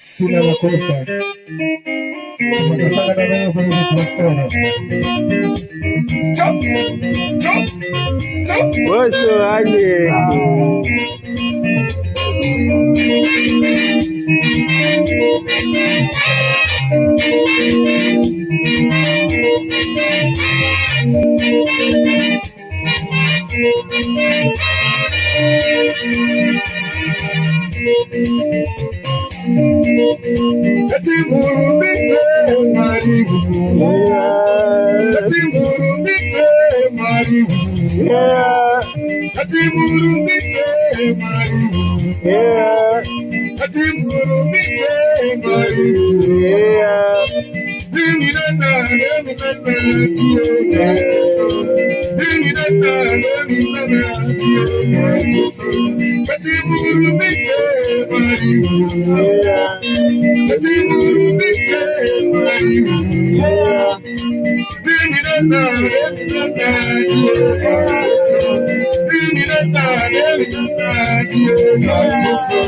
sina makosa. Tunataka na wewe kwenye passport. Chop. Boso anye. Katimurubite maribu, katimurubite maribu, katimurubite maribu, katimurubite maribu. Dinidada, tiyo Yesu. Dinidada, tiyo Yesu. Katimurubite maribu, katimurubite maribu. Dinidada, tiyo Yesu. Dinidada, tiyo Yesu.